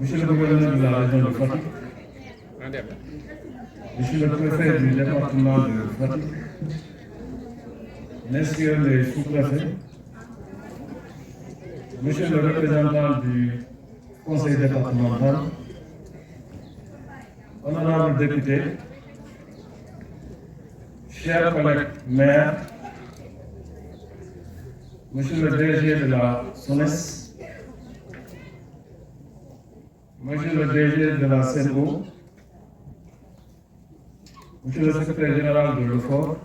Monsieur le gouverneur de la région de Fatick, Monsieur le préfet du département de Fatick, messieurs les sous-préfets, Monsieur le représentant du conseil départemental, honorables députés, chers collègues maires, Monsieur le DG de la SONES, Monsieur le DG de la CNO, Monsieur le secrétaire général de l'OFOR,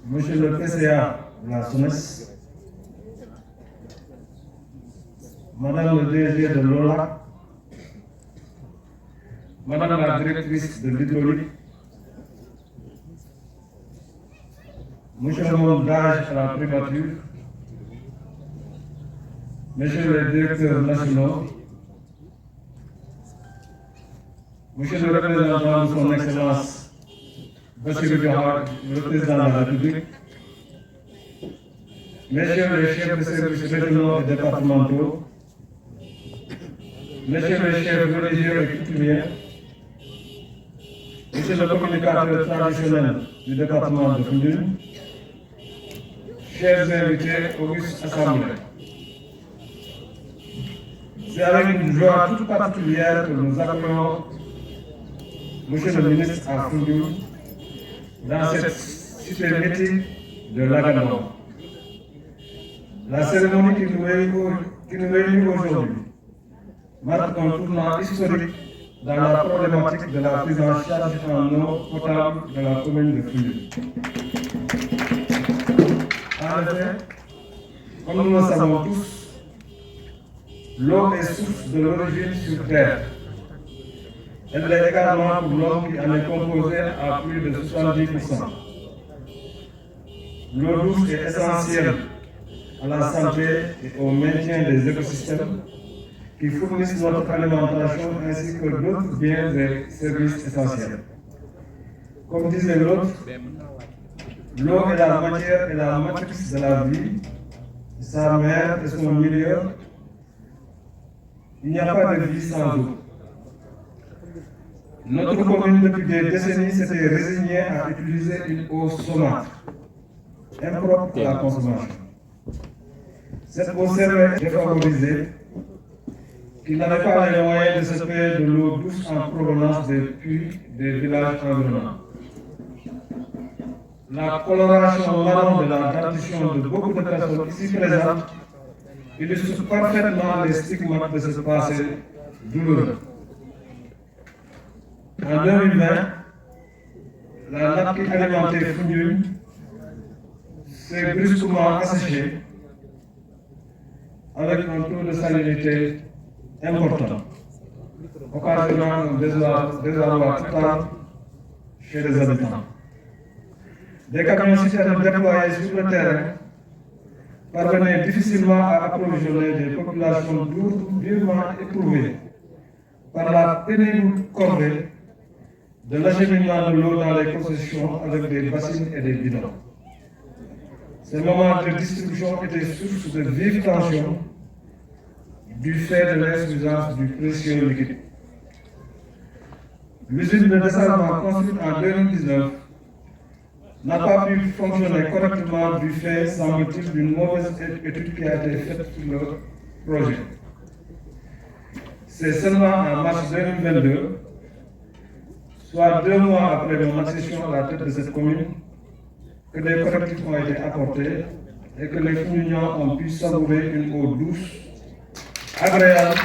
Monsieur le PCA de la SONES, Madame le DG de l'OLAC, Madame la directrice de l'hydraulique, Monsieur le mondage à la primature, Monsieur le directeur national, Monsieur le représentant de son Excellence Bassirou Diomaye, le président de la République, Messieurs les chefs de services régionaux et départementaux, Messieurs les chefs religieux et coutumiers, Monsieur le communicateur traditionnel du département de Foundiougne, chers invités, auguste assemblée. C'est avec une joie toute particulière que nous accueillons Monsieur le ministre à Foundiougne dans cette cité mythique de l'Agadon. La cérémonie qui nous réunit aujourd'hui marque un tournant historique dans la problématique de la prise en charge en eau potable de la commune de Foundiougne. En effet, comme nous le savons tous, l'eau est source de l'origine sur Terre. Elle l'est également pour l'homme qui en est composé à plus de 70%. L'eau douce est essentielle à la santé et au maintien des écosystèmes qui fournissent notre alimentation ainsi que d'autres biens et services essentiels. Comme disait l'autre, l'eau est la matière et la matrice de la vie, sa mère et son milieu. Il n'y a pas de vie sans eau. Notre commune, depuis des décennies, s'était résignée à utiliser une eau saumâtre, impropre à la consommation. Cette eau serait défavorisée, qu'il n'avait pas les moyens de se payer de l'eau douce en provenance des puits des villages environnants. La coloration marron de la dentition de beaucoup de personnes ici présentes illustre parfaitement les stigmates de ce passé douloureux. En 2020, la nappe qui alimentait Foundiougne s'est brusquement asséchée avec un taux de salinité important, occasionnant un désarroi total chez les habitants. Des camions citernes déployés sur le terrain parvenaient difficilement à approvisionner des populations durement éprouvées par la pénible corvée de l'acheminement de l'eau dans les concessions avec des bassines et des bidons. Ces moments de distribution étaient source de vives tensions du fait de l'insuffisance du précieux liquide. L'usine de dessalement construite en 2019 n'a pas pu fonctionner correctement du fait, semble-t-il, d'une mauvaise étude qui a été faite sur le projet. C'est seulement en mars 2022, soit 2 mois après mon accession à la tête de cette commune, que des correctifs ont été apportés et que les Foundiougnans ont pu savourer une eau douce, agréable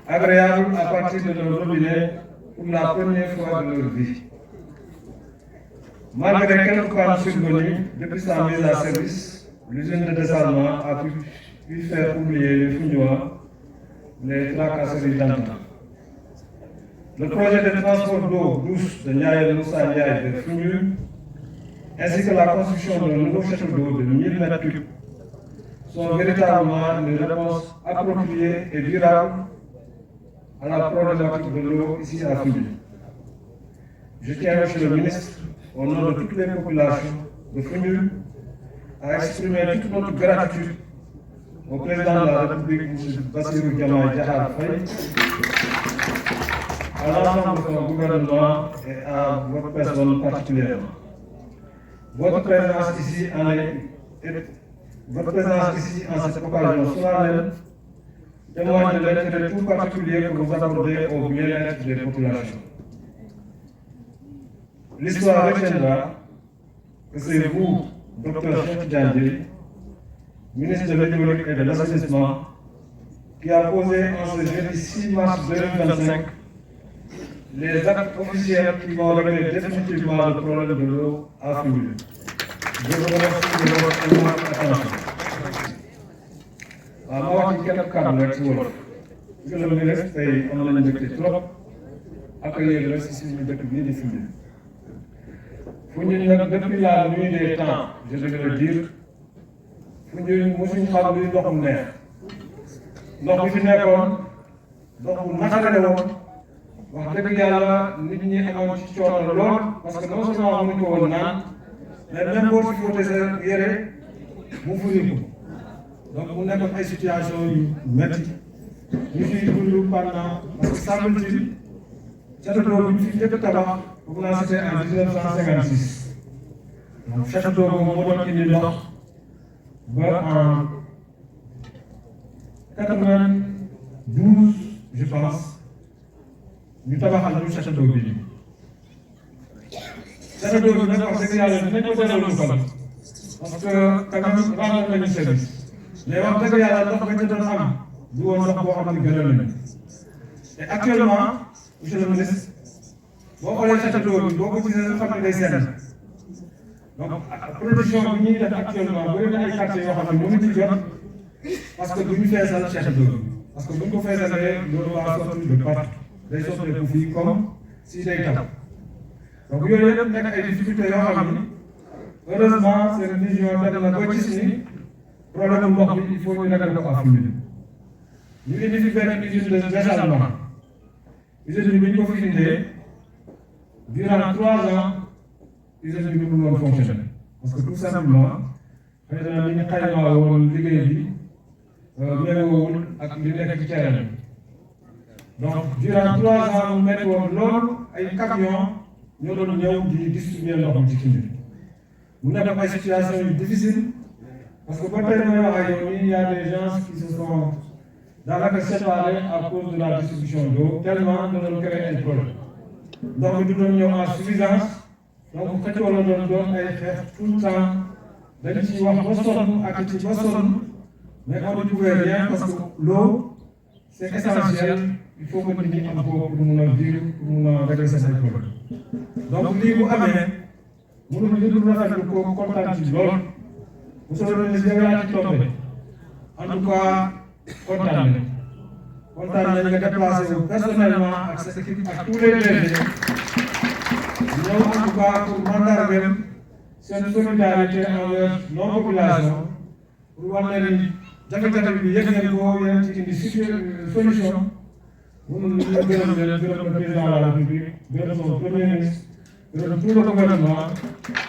à partir de leur robinet pour la première fois de leur vie. Malgré quelques pannes survenues depuis sa mise à service, l'usine de dessalement a pu faire oublier les Foundiouans les tracasseries d'antan. Le projet de transport d'eau douce de Ndiayène Moussa Ndiaye de Foundiougne, ainsi que la construction d'un nouveau château d'eau de 1000 m3, sont véritablement une réponse appropriée et durable à la problématique de l'eau ici à Foundiougne. Je tiens, Monsieur le ministre, au nom de toutes les populations de Foundiougne, à exprimer toute notre gratitude au président de la République, M. Bassirou Diomaye Diakhar Faye, à l'ensemble de son gouvernement et à votre personne particulièrement. Votre présence ici en cette occasion solennelle témoigne de l'intérêt tout particulier que vous accordez au bien-être des populations. L'histoire retiendra que c'est vous, Dr Cheikh Diandé, ministre de l'Hydraulique et de l'Assainissement, qui a posé en ce jeudi 6 mars 2025 les actes officiels qui vont régler définitivement le problème de l'eau à Foundiougne. Je vous remercie de votre énorme attention. Ma wax ci quelques kàddu rek ci wolof. Monsieur le ministre, tey am nañu mbégte trop accueillir la si suñu dëkk bii di Foundiougne. Foundiougne nag depuis la nuit des temps, je devais le dire, Foundiougne mosuñu xam luy ndox mu neex. Ndox bi fi nekkoon ndox bu naqare woon. Wax dëgg yàlla nit ñi amoon ci coono lool parce que non seulement mënuñ ko woon naan mais même boo fi fóotee sa yére mu furi ko donc mu nekkoon ay situation yu métti ñu fiy dund pendant parce que semble-t-il château d'eau bi ñu fi njëkk tabax bu naa c'était en 1956 donc château d'eau moo doon indi ndox ba en 92 je pense. Ñu tabaxal ñu château d'eau bi château d'eau bi nag wax dëgg yàlla dinañ ko delloo lu fan parce que quand même rendre nañu service mais wax dëgg yàlla ndox ba ca doon am du woon ndox boo xam ne gënal nañu et actuellement monsieur le ministre boo xoolee château d'eau bi boo ko gisee nga xam ne day seen donc production bi ñuy def actuellement bëri na ay quartiers yoo xam ne mënu ci jot parce que du ñu feesal château d'eau bi parce que bu ñu ko feesalee loolu va sortir de partout day soppeeku fii comme si day taw donc yooyu yëpp nekk ay difficultés yoo xam ni heureusement seen vision dem na ba gis ni problème ndox bi il faut ñu régler ko à Foundiougne ñu indi fi benn usine de dessalement usine bi ñu ko fi indee durant 3 ans usine bi mënul woon fonctionner parce que tout simplement xëy na li ñu xaymaa woon liggéey bi méngoowul ak li nekk ci terrain bi. Donc, durant 3 ans, nous mettons l'eau et les camions, nous avons distribué l'eau dans nous avons une situation difficile, parce que quand il y a des gens qui se sont dans la séparés à cause de la distribution d'eau, tellement nous avons créé un problème. Donc, nous avons en suffisance, donc quand on donne tout le temps, mais on ne pouvait rien parce que l'eau, c'est essentiel. Il faut que nous ayons encore pour nous dire, pour nous régler ces problèmes. Donc, lii bu amee mënuñu dund rafetlu ko kontaan ci lool monsieur le ministre yaa ci tombé en tout cas kontaan nañ nga déplacé wu personnellement ak sa équipe ak tous les DG ñëw en tout cas pour mandargal seen solidarité envers nos populations pour wane ni jafe-jafe bi yëg ngeen ko yéen ci indi solution. Nous gërëm le président de la République, gërëm son premier ministre, gërëm tout le gouvernement,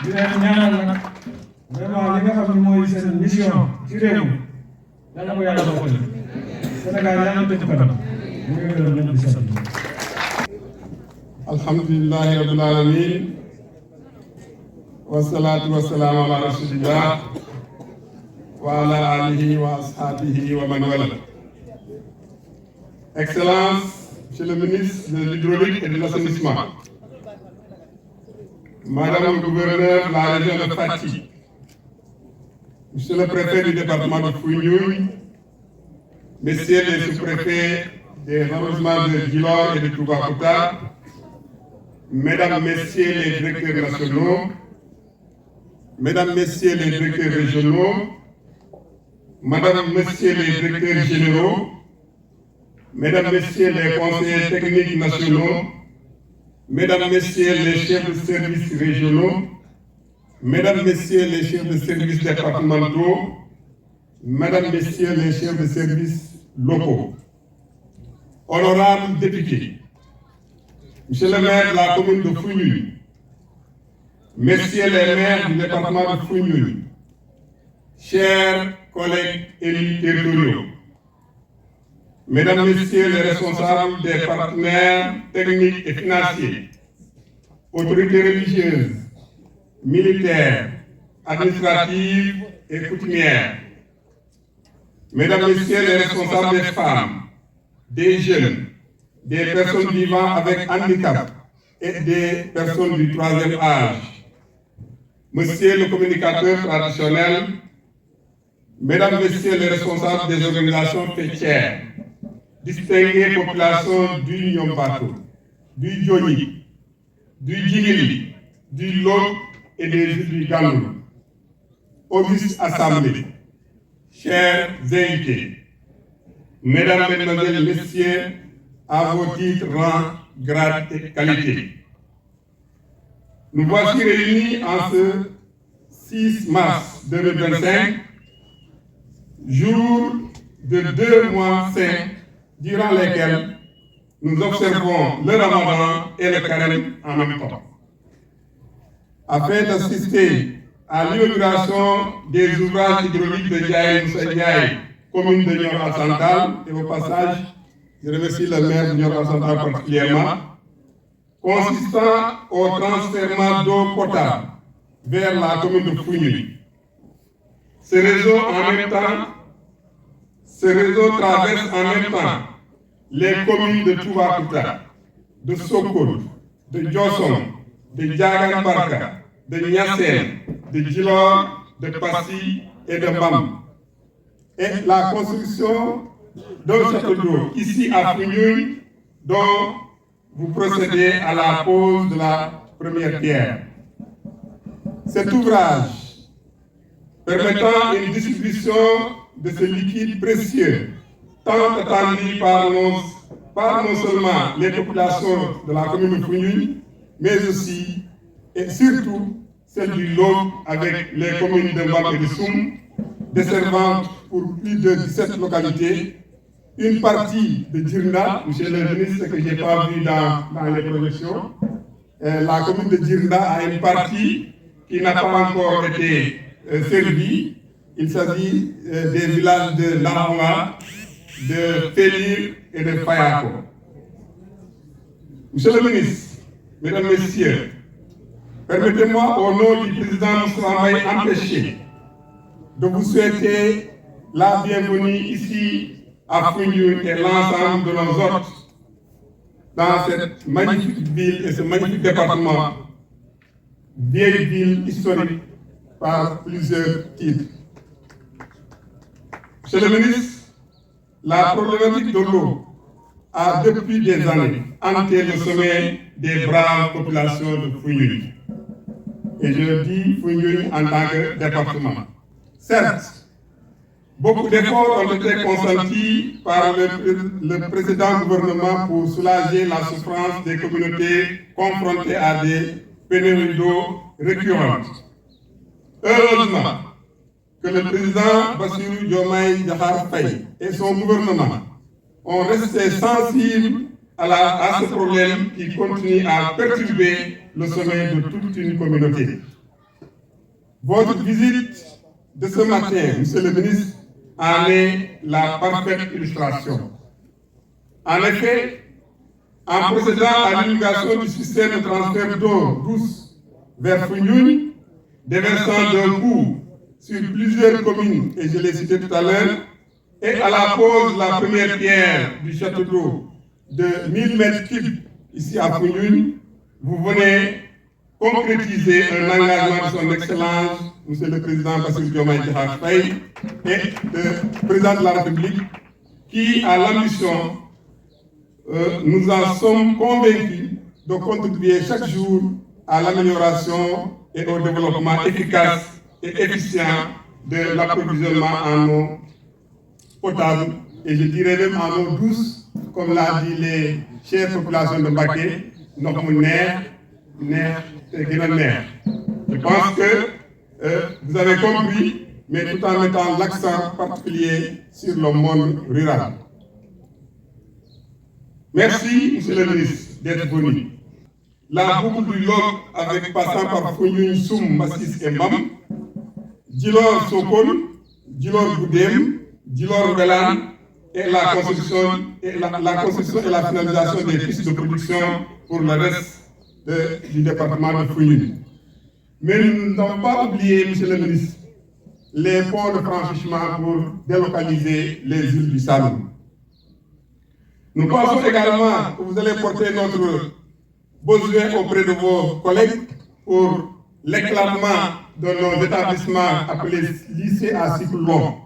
di leen ñaanal nag vraiment li nga xam ne mooy seen mission ci réew mi yàlla ko yàlla doxal Sénégal yàlla na dëkk kanam ñu ngi gërëm ñëpp di sant. Alhamdulillahi rabbil alamin wasalaatu wasalaamu ala rasulillah wa ala alihi wa ashabihi wa man wala. Excellence, Monsieur le ministre de l'Hydraulique et de l'Assainissement, Madame le gouverneur de la région de Fatick, Monsieur le préfet du département de Foundiougne, Messieurs les sous-préfets des arrondissements de Djilor et de Toubacouta, Mesdames, Messieurs les directeurs nationaux, Mesdames, Messieurs les directeurs régionaux, Madame, Messieurs les directeurs généraux, Mesdames, Messieurs les conseillers techniques nationaux, Mesdames, Messieurs les chefs de services régionaux, Mesdames, Messieurs les chefs de services départementaux, Mesdames, Messieurs les chefs de services locaux, honorables députés, Monsieur le maire de la commune de Foundiougne, Messieurs les maires du département de Foundiougne, chers collègues élus territoriaux, Mesdames, Messieurs les responsables des partenaires techniques et financiers, autorités religieuses, militaires, administratives et coutumières, Mesdames, Messieurs les responsables des femmes, des jeunes, des personnes vivant avec handicap et des personnes du troisième âge, Monsieur le communicateur traditionnel, Mesdames, Messieurs les responsables des organisations fêtières, distinguées populations du Nyombato, du Djoni, du Djigili, du Lok et des îles du Gandou, auguste assemblée, chers invités, Mesdames, Mesdemoiselles, Messieurs, à vos titres, rangs, grades et qualités. Nous voici réunis en ce 6 mars 2025, jour de 2 mois saints durant lesquels nous observons le Ramadan et le Carême en même temps. Afin d'assister à l'inauguration des ouvrages hydrauliques de Djaï Moussa, commune de Nioro-Central, et au passage, je remercie le maire de Nioro-Central particulièrement, consistant au transfèrement d'eau potable vers la commune de Founioui. Ce réseau traverse en même temps les communes de Toubacounda, de Sokol, de Djosson, de Djagan-Barka, de Niassène, de Djilor, de Passy et de Bam. Et la construction d'un château d'eau ici à Founioui, dont vous procédez à la pose de la première pierre. Cet ouvrage permettant une distribution de ce liquide précieux, tant attendu par non seulement les populations de la commune de Founioui, mais aussi et surtout celle du Log avec les communes de Mbam et de Soum, desservant pour plus de 17 localités, une partie de Djirnda, monsieur le ministre, que je n'ai pas vu dans les projections. La commune de Djirnda a une partie qui n'a pas encore été servie. Il s'agit des villages de Laronga, de Félir et de Fayako. Monsieur le ministre, Mesdames, Messieurs, permettez-moi au nom du président Moussa empêché de vous souhaiter la bienvenue ici à Founioui et l'ensemble de nos hôtes dans cette magnifique ville et ce magnifique département, vieille ville historique par plusieurs titres. Monsieur le ministre, la problématique de l'eau a depuis des années hanté le sommet des braves populations de Founioui. Et je dis Founioui en tant que département. Certes, beaucoup d'efforts ont été consentis par le précédent gouvernement pour soulager la souffrance des communautés confrontées à des pénuries d'eau récurrentes. Heureusement que le président Bassirou Diomaye Diakhar Faye et son gouvernement ont resté sensibles à ce problème qui continue à perturber le sommeil de toute une communauté. Votre visite de ce matin, monsieur le ministre, en est la parfaite illustration. En effet, en procédant à l'inauguration du système de transfert d'eau douce vers Founioui, déversant d'un coup sur plusieurs communes, et je l'ai cité tout à l'heure, et à la pose de la première pierre du château d'eau de 1000 m3 ici à Founioui, vous venez concrétiser un engagement de son Excellence, Monsieur le Président Bassirou Diomaye Diakhar Faye, et le Président de la République, qui a l'ambition, nous en sommes convaincus, de contribuer chaque jour à l'amélioration et au développement efficace et efficient de l'approvisionnement en eau potable, et je dirais même en eau douce, comme l'a dit les chères populations de Mbacké, notre nerf et Guénaner. Je pense que vous avez compris, mais tout en mettant l'accent particulier sur le monde rural. Merci, monsieur le ministre, d'être venu. La boucle du Log, avec passant par Founioui, Soum, Massis et Mbam, Djilor, Sokol, Djilor Goudem, Djilor Mbelane et la construction et la finalisation des pistes de production pour le reste du département de Foundiougne. Mais nous n'avons pas oublié, Monsieur le ministre, les ponts de franchissement pour délocaliser les îles du Saloum. Nous pensons également que vous allez porter notre besoin auprès de vos collègues pour l'éclatement de nos établissements appelés lycées à cycle long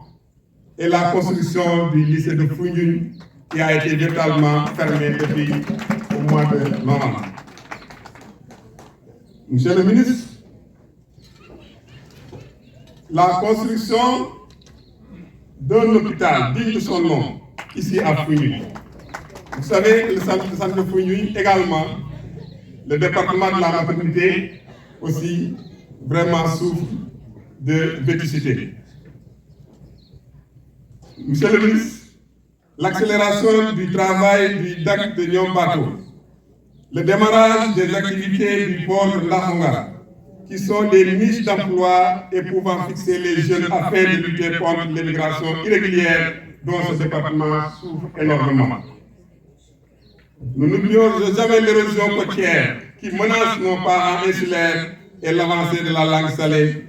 et la construction du lycée de Foundiougne qui a été véritablement fermé depuis au mois de novembre. Monsieur le ministre, la construction d'un hôpital digne de son nom ici à Foundiougne. Vous savez, le centre de Foundiougne également, le département de la maternité aussi vraiment souffre de vétusté. Monsieur le ministre, l'accélération du travail du DAC de Nyombato, le démarrage des activités du port de Lahonga, qui sont des niches d'emploi et pouvant fixer les jeunes afin de lutter contre l'immigration irrégulière dont ce département souffre énormément. Nous n'oublions jamais l'érosion côtière qui menace nos parents insulaires et l'avancée de la langue salée,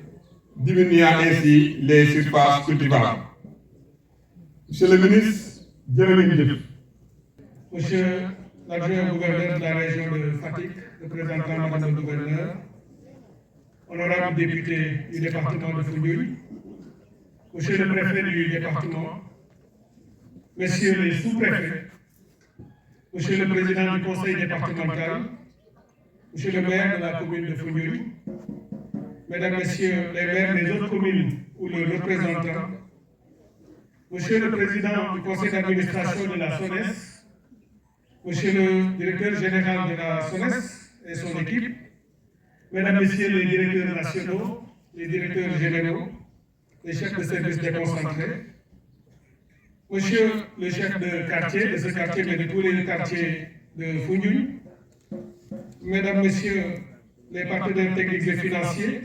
diminuant ainsi les surfaces cultivables. Monsieur le ministre, bienvenue. Monsieur l'adjoint gouverneur de la région de Fatick, représentant Madame le gouverneur, honorable député du département de Foundiougne, monsieur le préfet du département, messieurs les sous-préfets, monsieur le président du conseil départemental, monsieur le maire de la commune de Foundiougne, mesdames, messieurs les maires des autres communes ou leurs représentants, monsieur le président du conseil d'administration de la SONES, monsieur le directeur général de la SONES et son équipe, mesdames, messieurs les directeurs nationaux, les directeurs généraux, les chefs de service déconcentrés, monsieur le chef de quartier, de ce quartier, mais de tous les quartiers de Foundiougne, mesdames, messieurs les partenaires techniques et financiers,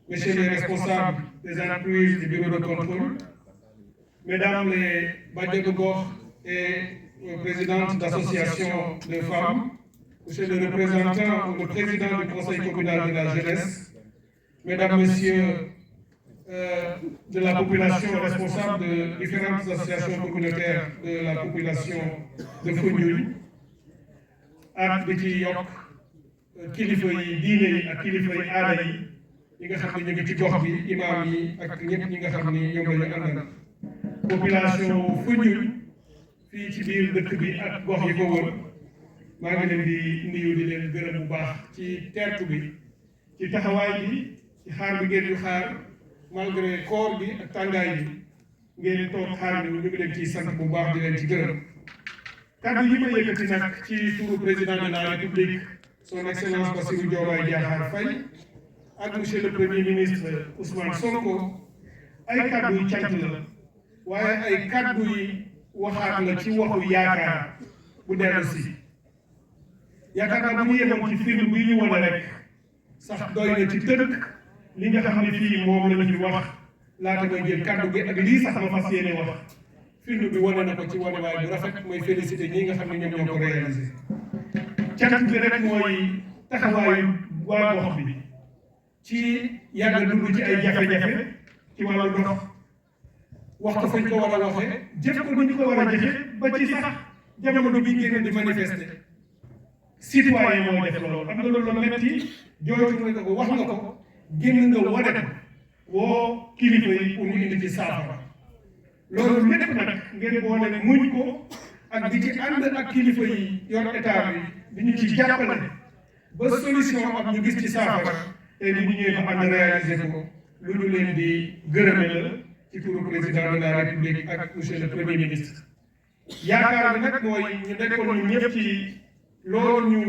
messieurs les responsables des entreprises du bureau de contrôle, mesdames les Badja de Gox et présidentes d'associations de femmes, monsieur le représentant ou le président du conseil communal de la jeunesse, mesdames, messieurs de la population responsable de différentes associations communautaires de la population de Foundiougne, ak di ci yokk kilifa yi diine yi ak kilifa yi aada yi nga xam ne ñu ngi ci gox bi imaam yi ak ñëpp ñi nga xam ni ñoom la ñu àndal. Population Foundiougne fii ci biir dëkk bi ak gox yi ko wër maa ngi leen di nuyu di leen gërëm bu baax ci teertu bi ci taxawaay bi ci xaar bi ngeen ñu xaar malgré koor bi ak tàngaay bi ngeen toog xaar ñu ngi leen ciy sant bu baax di leen ci gërëm. Kaddu yi ma yëkkati nag ci turu président de la République son excellence Bassirou Diomaye Diakhar Faye ak monsieur le premier ministre Ousmane Sonko ay kaddu yu cant la waaye ay kaddu yi waxaat la ci waxu yaakaar bu dellu si yaakaar naa bu ñu yemoon ci film bi ñu wane rek sax doy na ci tënk li nga xam ne fii moom la ñu fi wax laata may jël kaddu gi ak lii sax ma fas yéene wax film bi wane na ko ci wane waay bu rafet mooy félicité ñi nga xam ne ñoom ñoo ko réalisé cant bi rek mooy taxawaayu waa gox bi ci yàgg dund ci ay jafe-jafe ci wàllu ndox wax ko fañ ko war a waxee jëf ko ni ñu ko war a jëfe ba ci sax jamono bi génn di manifester citoyen mooy def loolu am nga loolu la metti jooytu nga ko wax nga ko génn nga wane ko woo kilifa yi pour ñu indi ci saafara loolu lépp nag ngeen boole muñ ko ak di ci ànd ak kilifa yi yor état bi di ñu ci jàppale ba solution am ñu gis ci saafara te ni ñu ñëwee ba ànd réaliser ko lu ñu leen di gërëme la ci turu président de la république ak monsieur le premier ministre. yaakaar bi nag mooy ñu nekkoon ñu ñëpp ci loolu ñu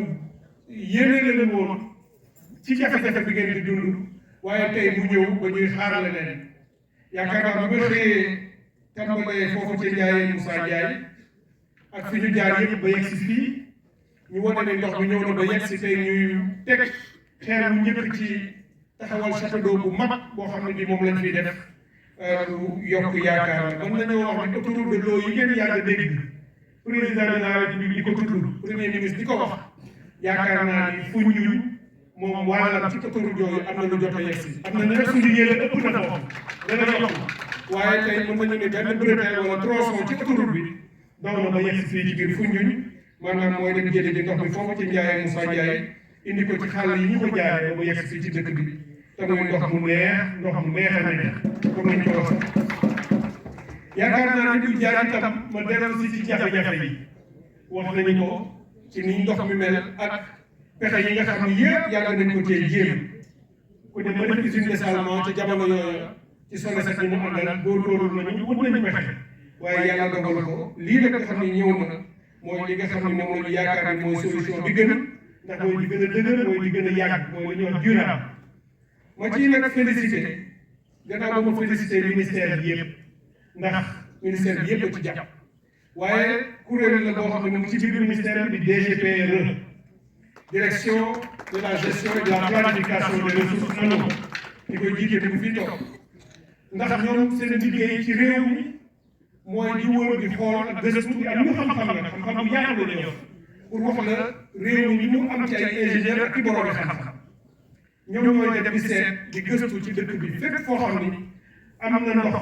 yéene leen woon ci jafe-jafe bi ngeen di dund waaye tey mu ñëw ba ñuy xaar leneen yaakaar naa bu nga xëyee tàmbalee foofu ci Ndiaye Moussa Ndiaye ak fi ñu jaar yëpp ba yegg si fii ñu wane ne ndox bi ñëw na ba yegg si tey ñuy teg xeer bu njëkk ci taxawal château d'eau bu mag boo xam ne bii moom lañ fiy def lu yokk yaakaar la mën nañoo wax ne autoroute de l'eau yi ngeen yàgg dégg président de la république di ko tudd premier ministre di ko wax yaakaar naa ni Foundiougne moom wàllam ci autoroute yooyu am na lu jot a yegsi am na nag suñu yéene ëpp na foofu dana yokk waaye tey mën nañu ne benn bretelle wala tronçon ci autoroute bi daw na ba yegsi fii ci biir Foundiougne maanaam mooy dem jëli di ndox mi foofu ci Ndiaye Moussa Ndiaye indi ko ci xàll yi ñu ko jaaree ba mu yegsi fii ci dëkk bi te muy ndox mu neex a nekk comme ni ñu ko waxee yaakaar naa ne du jaar itam ma dellu si ci jafe-jafe yi wax nañu ko ci ni ndox mi mel ak pexe yi nga xam ni yëpp yàgg nañ ko cee jéem ku dem ba def usine dessalement ca jamono yooyu ci SONES ak ñi mu àndal góorgóorlu nañu wut nañu pexe waaye yàlla dogal ko lii nag nga xam ni ñëw na mooy li nga xam ni moom la ñu yaakaar ni mooy solution bi gën ndax mooy li gën a dëgër mooy li gën a yàgg mooy li ñuy wax durable ma ciy nag félicité gannaaw ba ma félicité ministère bi yëpp ndax ministère bi yëpp a ci jàpp waaye kuréel la boo xam ne mu ngi ci biir ministère bi di DGPRE direction de la gestion et de la planification des ressources en eau di koy jiite bi fi toog ndax ñoom seen liggéey ci réew mi mooy di wër di xool ak gëstu di am ñu xam-xam la xam-xam bu yaatu la ñëw pour wax la réew mi ñu am ci ay ingénieur ak i borom xam-xam ñoom ñooy def di seet di gëstu ci dëkk bi fépp foo xam ni am na ndox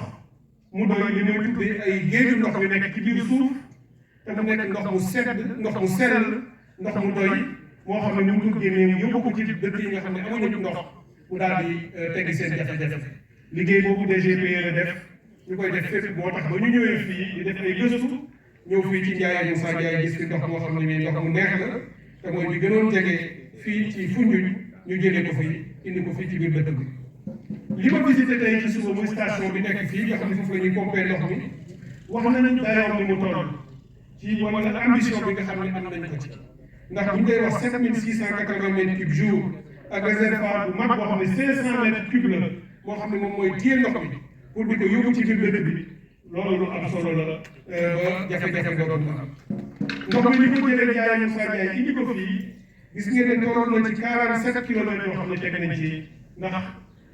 mu doy li muy tuddee ay géeju ndox yu nekk ci biir suuf te mu nekk ndox mu sedd ndox mu sell ndox mu doy moo xam ne ñu ngi ko génnee yóbbu ko ci dëkk yi nga xam ne amuñu ndox mu daal di teggi seen jafe-jafe liggéey boobu DGPRE la def ñu koy def fépp moo tax ba ñu ñëwee fii di def ay gëstu ñëw fii ci Ndiaye Moussa Ndiaye gis fi ndox moo xam ne nii ndox mu neex la te mooy bi gënoon jege fii ci Foundiougne ñu jëlee ko fi indi ko fii ci biir dëkk bi li ma visité tey ci suba muy station bi nekk fii nga xam ne foofu la ñuy pompé ndox mi wax nañu dayoom ni mu toll ci wala ambition bi nga xam ne am nañ ko ci ndax bu ñu koy wax 7680 mètres cubes jour ak réservoir bu mag boo xam ne 500 mètres cubes la moo xam ne moom mooy téye ndox bi pour di ko yóbbu ci biir dëkk bi loolu lu am solo la ba jafe-jafe dootul am ndox mi li ko jëlee Ndiaye Moussa Ndiaye indi ko fii gis ngeen ne tolloon na ci 47 kilomètres yoo xam ne teg nañ ci ndax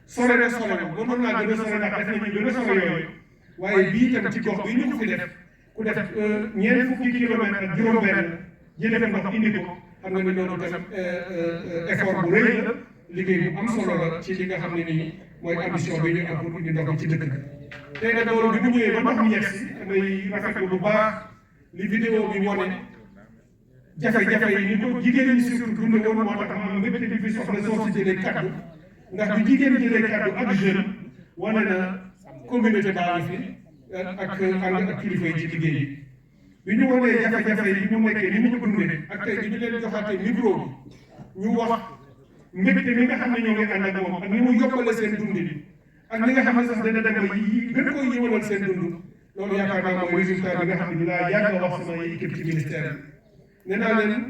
sore na sore na mënoon naa gën a sore ndax def nañu gën a sore yooyu waaye bii tam ci gox bi ñu ko fi def ku def ñeent fukki kilomètres ak juróom-benn jëlee fa ndox indi ko xam nga ni loolu tam effort bu rëy la liggéey bu am solo la ci li nga xam ne nii mooy ambition bi ñu am pour indi ndox ci dëkk bi. tey nag loolu bi mu ñëwee ba ndox mi yegg si damay rafetlu bu baax li vidéo bi wane jafe-jafe yi ni ko jigéen ñi surtout dund woon moo tax am mbégte bi fi soxla soo si jëlee kaddu ndax bi jigéen jëlee kaddu ak jeune wane na communauté baa ngi fi ak ànd ak kilifa yi ci liggéey bi ñu wanee jafe-jafe yi ñu nekkee ni ñu ko dundee ak tey bi ñu leen joxaatee micro bi ñu wax mbégte mi nga xam ne ñoo ngi ànd ak moom ak ni mu yokkale seen dund bi ak li nga xam ne sax dana dem ba gën koy yëwalal seen dund loolu yaakaar naa mooy résultat bi nga xam ne dinaa yàgg a wax sama équipe ci ministère bi nee naa leen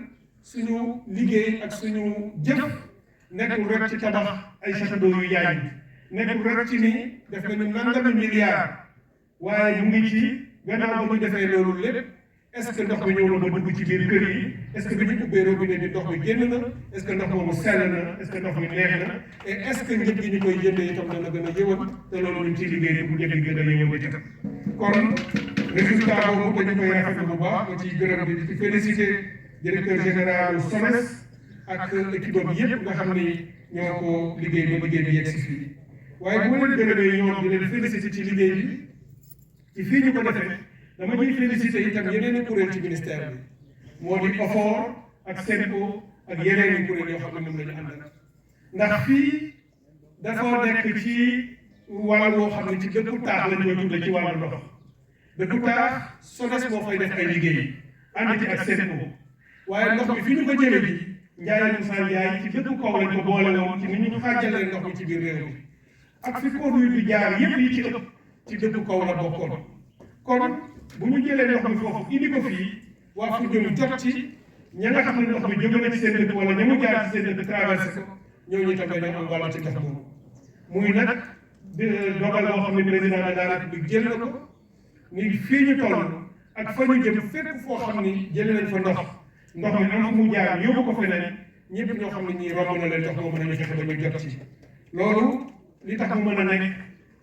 suñu liggéey ak suñu jëf nekkul rek ci tabax ay château d'eau yu yaay nekkul rek ci ni def nañu nangami milliards waaye ñu ngi ci gannaaw ba ñu defee loolu lépp est-ce que ndox mi ñëw na ba dugg ci biir kër yi est-ce que bi ñu ubbee robinet bi ndox mi génn na est-ce que ndox moomu sell na est-ce que ndox mi neex na et est-ce que njëg gi ñu koy jëndee itam dana gën a yëwan te loolu ñu ngi ciy liggéey bu njëg gi gën a yëwan itam kon résultat boobu dañu koy rafetlu bu baax ma ciy gërëm di ci félicité directeur général SONES ak équipe bi yëpp nga xam ni ñoo ko liggéey ba liggéey bi yegg si fii waaye bu ma leen gërëmee ñoom di leen félicité ci liggéey bi ci fii ñu ko defee dama ñuy félicité itam yeneen i kuréel ci ministère bi moo di OFOR ak SEN'EAU ak yeneen i kuréel yoo xam ne moom la ñu àndal ndax fii dafa nekk ci wàll woo xam ne ci dëkku taax lañ koy tuddee ci wàllu ndox dëkku taax SONES moo fay def ay liggéey ànd ci ak SEN'EAU waaye ndox mi fi ñu ko jëlee bi Ndiaye Moussa Ndiaye ci dëkku kaw lañ ko boole woon ci ni ñu xaajalee ndox mi ci biir réew mi ak fi conduite bi jaar yëpp yi ci ëpp ci dëkku kaw la bokkoon kon bu ñu jëlee ndox mi foofu indi ko fii waa Foundiougne jot ci ña nga xam ne ndox mi jóge na ci seen dëkk wala ña mu jaar ci seen dëkk traversé ko ñooñu itam dañoo am wàll ci ndox boobu muy nag dogal boo xam ne président de la république jël na ko ni fii ñu toll ak fa ñu jëm fépp foo xam ni jëlee nañ fa ndox mi am fu mu jaar yóbbu ko feneen ñëpp ñoo xam ne ñii romb na leen ndox moomu nañu fexe ba ñu jot ci loolu li tax mu mën a nekk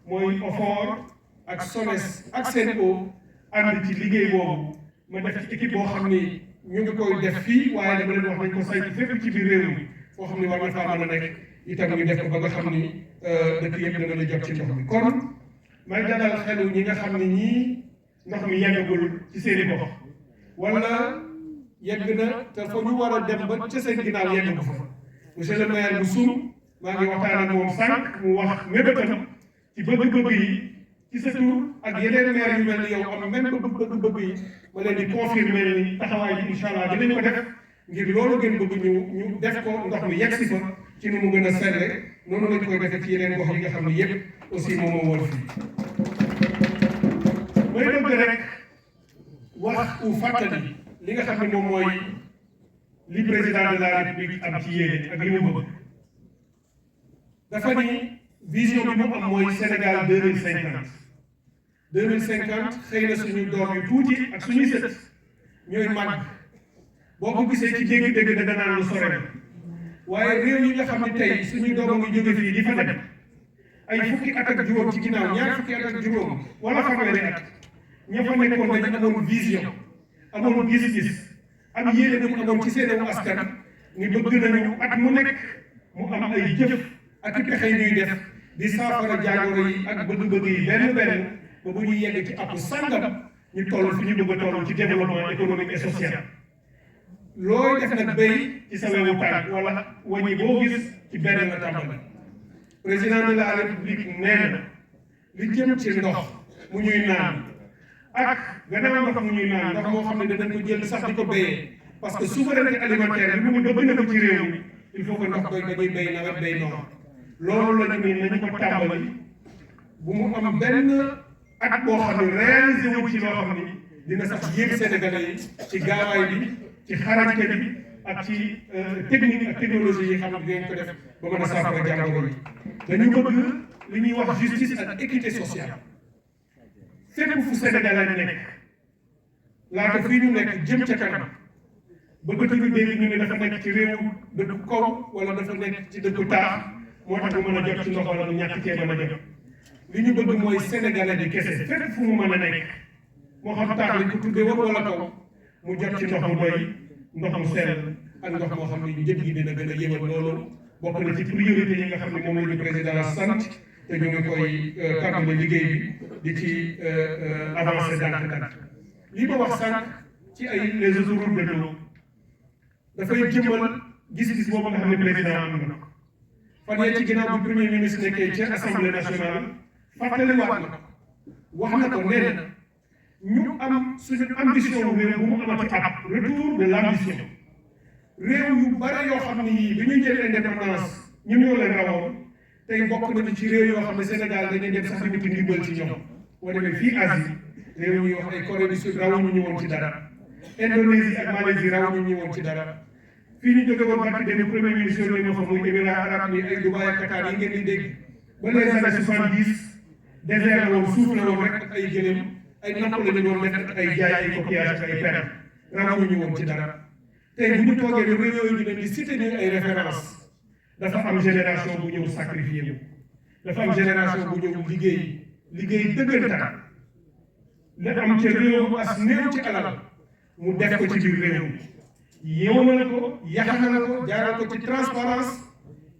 mooy OFOR ak SONES ak SEN'EAU ànd ci liggéey boobu ma def ci équipe boo xam ni ñu ngi koy def fii waaye dama leen wax nañ ko saytu fépp ci biir réew mi foo xam ni war na faa mën a nekk itam ñu def ko ba nga xam ni dëkk yëpp dana la jot ci ndox mi kon may dalal xelu ñi nga xam ne ñii ndox mi yeggagul ci seeni gox wala yegg na te fa ñu war a dem ba ca seen ginnaaw yegg ko fa monsieur le maire bu Soum maa ngi waxtaan ak moom sànq mu wax mébétam ci bëgg-bëgg yi ci sa tur ak yeneen maire yu mel ni yow am même bëgg-bëgg yi ma leen di confirmer ni taxawaay bi incha allah dinañ ko def ngir loolu ngeen bëgg ñu def ko ndox mi yegg si fa ci nu mu gën a selle noonu lañ koy defee ci yeneen gox yi nga xam ne yëpp aussi moom moo woon fii may bëgg rek wax u fàttali li nga xam ne moom mooy li président de la république am ci yéene ak li mu bëgg dafa ni vision bi mu am mooy Sénégal 2050 xëy na suñu doom yu tuuti ak suñuy sët ñooy màgg boo ko gisee ci dégg-dégg da danaan lu sore waaye réew yi nga xam ne tey suñuy doom a ngi jóge fii di fa dem ay fukki at ak juróom ci ginnaaw ñaar fukki at ak juróom wala fanweeri at ña fa nekkoon dañu amoon vision amoon gis-gis am yéene bu amoon ci seen askan ni bëgg nañu at mu nekk mu am ay jëf ak i pexe ñuy def di saafara jàngoro yi ak bëgg-bëgg yi benn benn ba bu ñuy yegg ci ab sàngam ñu toll fi ñu bëgg a toll ci développement économique et social. looy def nag béy ci sa wewu tànk wala wàññi boo gis ci benn la tàmbali président de la république nee na li jëm ci ndox mu ñuy naan ak gannaaw ndox mu ñuy naan ndox moo xam ne danañ ko jël sax di ko béyee parce que souveraineté alimentaire bi mu bëgg na ko ci réew mi il faut que ndox doy dañuy béy nawet béy noor loolu la ñu nañu ko tàmbali bu mu am benn at boo xam ne réalisé wu ci loo xam ni dina sax yéeg Sénégalais yi ci gaawaay bi ci xarañte bi ak ci technique ak technologie yi xam ne dinañ ko def ba mën a saafara jàngoro yi dañu bëgg li ñuy wax justice ak équité sociale fépp fu Sénégalais nekk laata fii ñu nekk jëm ca kanam bëggatuñu dégg ñu ne dafa nekk ci réew dëkku kaw wala dafa nekk ci dëkku taax moo tax mu mën a jot ci ndox wala mu ñàkk cee mën a jot li ñu bëgg mooy Sénégalais bi kese fépp fu mu mën a nekk moo xam taax lañ ko tuddee woon wala kaw mu jot ci ndox mu doy ndox mu sell ak ndox moo xam ne njëg gi dina gën a yéwal loolu bokk na ci priorité yi nga xam ne moom la ñu président sant te ñu ngi koy tàmbali liggéey bi di ci avancé ndànk-ndànk li ma wax sànq ci ay les autoroutes de l'eau dafay jëmmal gis-gis boobu nga xam ne président am na ko fan yee ci ginnaaw bi premier ministre nekkee ci assemblée nationale fàttaliwaat na ko wax na ko nee na ñu am suñu ambition réew bu mu amati ab retour de l' ambition réew yu bare yoo xam ne yii bi ñu jël indépendance ñun ñoo leen rawoon tey bokk nañu ci réew yoo xam ne Sénégal dañuy dem sax di wuti ndimbal ci ñoom boo demee fii Asie réew ñuy wax ay Corée du Sud rawuñu ñu woon ci dara Indonésie ak Malaisie rawuñu ñu woon ci dara fii ñu jóge woon barki dem premier ministre yooyu ñoo fa muy Émirats arabes ni ay Dubaï ak Qatar yi ngeen di dégg ba les années 70 désert la woon suuf la woon rek ak ay gëléem ay napp la ñu doon def ak ay jaay ay coquillage ak ay per rawuñu ñu woon ci dara tey bu ñu toogee réew yooyu ñu leen di cité ñu ay référence dafa am génération bu ñëw sacrifié wu dafa am génération bu ñëw liggéey dëggantaan la am ca réew as néew ci alal mu def ko ci biir réew yeewu na ko yàq na ko jaaral ko ci transparence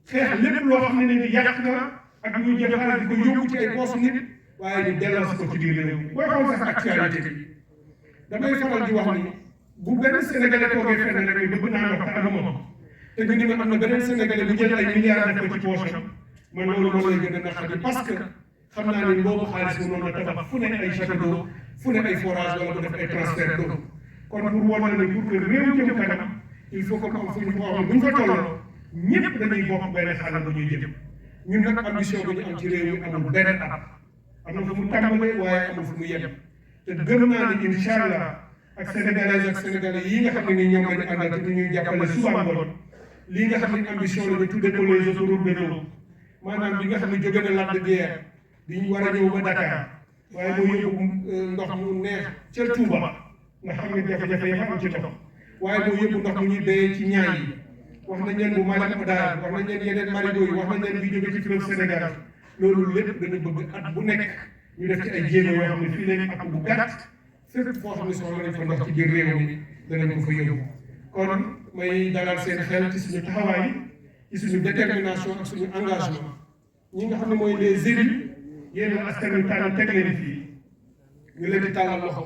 xeex lépp loo xam ne ni yàq na ak ñu jël xaalis di ko yóbbu ci ay poos nit waaye ñu delloo ko ci biir réew mi booy xool sax actualité bi damay faral di wax ni bu benn sénégalais toogee fenn rek ni bëgg naa ndox te amuma ko te ñu ni ma am na beneen sénégalais bu jël ay milliards def ko ci poosam man loolu moo lay gën a naqari parce que xam naa ne boobu xaalis mu noonu la tabax fu ne ay château d'eau fu ne ay forage wala mu def ay transfert d'eau kon pour wane ne pour que réew jëm kanam il faut que am fu ñu ko wax bu ñu fa tolloo ñëpp dañuy bokk benn xalaat bu ñuy jëm ñun nag ambition bi ñu am ci réew mi amul benn at am na fu mu tàmbalee waaye amul fu mu yem te gëm naa ne incha allah ak sénégalais ak sénégalais yi nga xam ne ni ñoom la ñu àndal te ñuy jàppale suba ngoon lii nga xam ne ambition la ñu tuddee ko les autoroutes de l'eau maanaam bi nga xam ne jóge na Lac de Guiers di ñu war a ñëw ba Dakar waaye moo yóbbu ndox mu neex ca Touba nga xam ne jafe-jafe yi am ci ndox waaye moo yóbbu ndox mu ñuy béyee ci ñaay yi wax nañ leen bu Malem Hodar wax nañ leen yeneen marigot yi wax nañ leen bi jóge ci fleuve Sénégal loolu lépp dañu bëgg at bu nekk ñu def ci ay jéego yoo xam ne fii léegi at bu gàtt fépp foo xam ne soxla nañ fa ndox ci biir réew mi danañ ko fa yóbbu kon may dalal seen xel ci suñu taxawaay ci suñu détermination ak suñu engagement ñi nga xam ne mooy les élus yéen a askan wi tànn teg leen fii ñu leen di tàllal loxo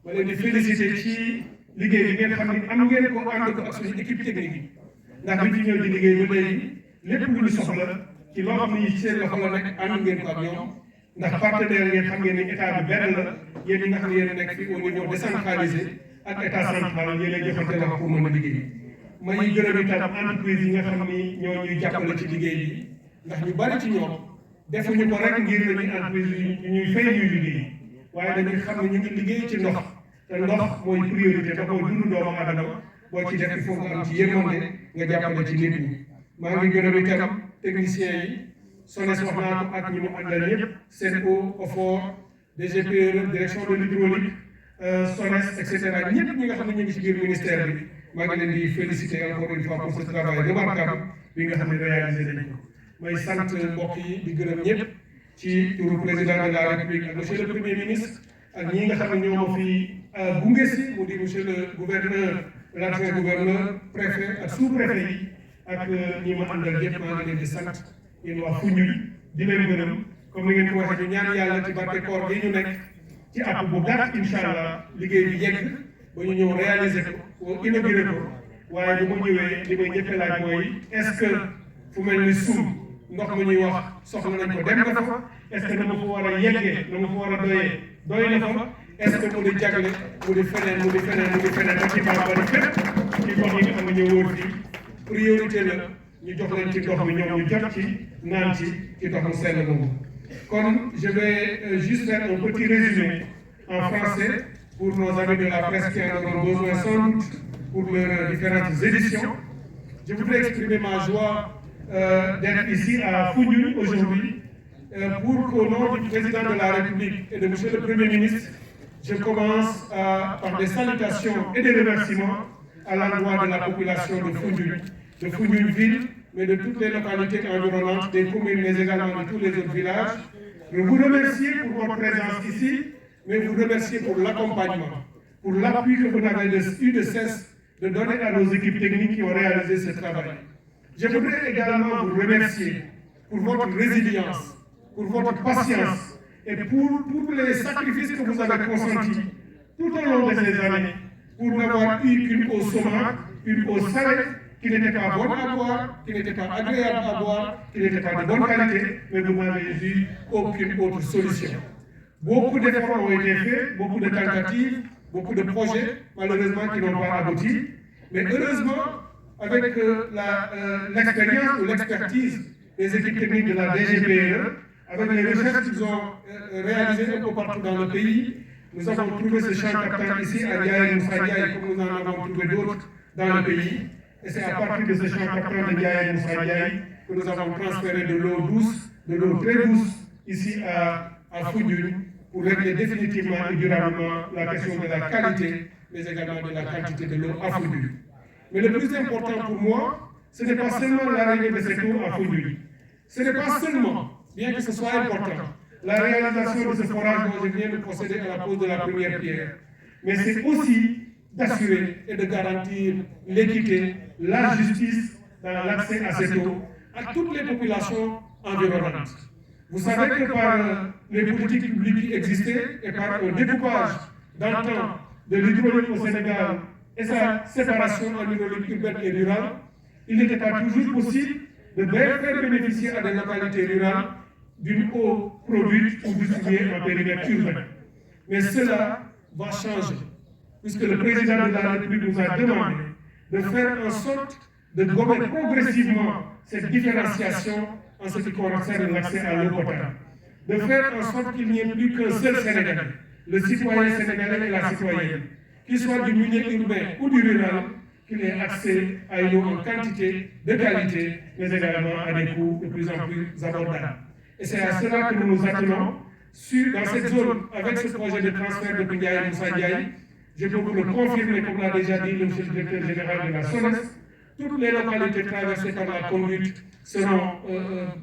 ma leen di féliciter ci liggéey bi ngeen xam ne am ngeen ko ànd ko ak suñu équipe technique yi ndax bi ñu ñëw di liggéey ba léegi lépp lu ñu soxla ci loo xam ne yi ci seen loxo la nekk ànd ngeen ko ak ñoom ndax partenaire ngeen xam ngeen ni état bi benn la yéen ñi nga xam ne yéen a nekk fii au niveau décentralisé ak état central yéen a joxante la pour mën a liggéey may gërëm itam entreprise yi nga xam ni ñoo ñuy jàppale ci liggéey bi ndax ñu bari ci ñoom defuñu ko rek ngir nañu entreprise yi ñuy fay ñuy liggéey waaye dañuy xam ne ñu ngi liggéey ci ndox te ndox mooy priorité ndax mooy dundu doomu aadama boo ci def il faut nga am ci yërmande nga jàppale ci nit ñi maa ngi gërëm itam techniciens yi SONES wax naa ko ak ñi mu àndal ñëpp SEN'EAU OFOR DGPRE direction de l'hydraulique SONES et cetera ñëpp ñi nga xam ne ñu ngi ci biir ministère bi maa ngi leen di féliciter encore une fois pour ce travail remarquable bi nga xam ne réalisé nañ ko may sant mbokk yi di gërëm ñëpp ci turu président de la république ak monsieur le premier ministre ak ñi nga xam ne ñoo ma fi gunge si mu di monsieur le gouverneur l'adjoint gouverneur préfet ak sous-préfet yi ak ñi ma àndal yëpp maa ngi leen di sant yéen waa Foundiougne di leen gërëm comme ni ngeen ko waxee ñu ñaan yàlla ci barke koor gi ñu nekk ci at bu gàtt incha allah liggéey bi yegg ba ñu ñëw réaliser ko inauguré ko waaye bu ma ñëwee li may njëkk a laaj mooy est-ce que fu mel ni Soum ndox mi ñuy wax soxla nañ ko dem na fa est-ce que na ma fa war a yeggee na ma fa war a doyee doy na fa est-ce que mu di jagle mu di feneen mu di feneen mu di feneen ba ci bambara fépp ci gox yi nga xam ne ñoo wóor fii priorité la ñu jox leen ci ndox mi ñoom ñu jot ci naan ci ndox mu sell moomu. Kon je vais juste faire un petit résumé en français pour nos amis de la presse qui en auront besoin sans doute pour leurs différentes éditions. Je voudrais exprimer ma joie d'être ici à Foundiougne aujourd'hui pour qu'au nom du président de la République et de monsieur le Premier ministre, je commence par des salutations et des remerciements à l'endroit de la population de Foundiougne ville, mais de toutes les localités environnantes, des communes, mais également de tous les autres villages. Je vous remercie pour votre présence ici, mais vous remercier pour l'accompagnement, pour l'appui que vous n'avez eu de cesse de donner à nos équipes techniques qui ont réalisé ce travail. Je voudrais également vous remercier pour votre résilience, pour votre patience et pour tous les sacrifices que vous avez consentis tout au long de ces années pour n'avoir eu qu'une eau saumâtre, une eau salée, qui n'était pas bonne à boire, qui n'était pas agréable à boire, qui n'était pas de bonne qualité, mais vous n'avez eu aucune autre solution. Beaucoup d'efforts ont été faits, beaucoup de tentatives, beaucoup de projets, malheureusement, qui n'ont pas abouti. Mais heureusement, avec l'expérience ou l'expertise des équipes techniques de la DGPRE, avec les recherches qu'ils ont réalisées un peu partout dans le pays, nous avons trouvé ce champ captant ici à Ndiaye Moussa Ndiaye, comme nous en avons trouvé d'autres dans le pays. Et c'est à partir de ce champ captant de Ndiaye Moussa Ndiaye que nous avons transféré de l'eau douce, de l'eau très douce, ici à Foundiougne, pour régler définitivement et durablement la question de la qualité, mais également de la quantité de l'eau à Foundiougne. Mais le plus important pour moi, ce n'est pas seulement l'arrivée de cette eau à Foundiougne. Ce n'est pas seulement, bien que ce soit important, la réalisation de ce forage dont je viens de procéder à la pose de la première pierre. Mais c'est aussi d'assurer et de garantir l'équité, la justice dans l'accès à cette eau à toutes les populations environnantes. Vous savez que par les politiques publiques qui existaient et par le découpage d'antan de l'hydraulique au Sénégal et sa séparation en hydraulique urbaine et rurale, il n'était pas toujours possible de faire bénéficier à des localités rurales d'une eau produite ou distribuée en périmètre urbain. Mais cela va changer, puisque le président de la République nous a demandé de faire en sorte de gommer progressivement cette différenciation en ce qui concerne l'accès à l'eau potable. De faire en sorte qu'il n'y ait plus qu'un seul Sénégalais, le citoyen sénégalais et la citoyenne, qu'il soit du milieu urbain ou du rural, qu'il ait accès à une eau en quantité, de qualité, mais également à des coûts de plus en plus abordables. Et c'est à cela que nous nous attelons dans cette zone, avec ce projet de transfert de Ndiaye Moussa Ndiaye. Je peux vous le confirmer, comme l'a déjà dit le monsieur le directeur général de la SONES, toutes les localités traversées par la conduite seront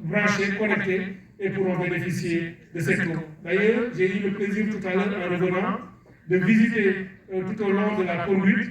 branchées, connectées, et pourront bénéficier de cette eau. D'ailleurs, j'ai eu le plaisir tout à l'heure, en revenant, de visiter tout au long de la conduite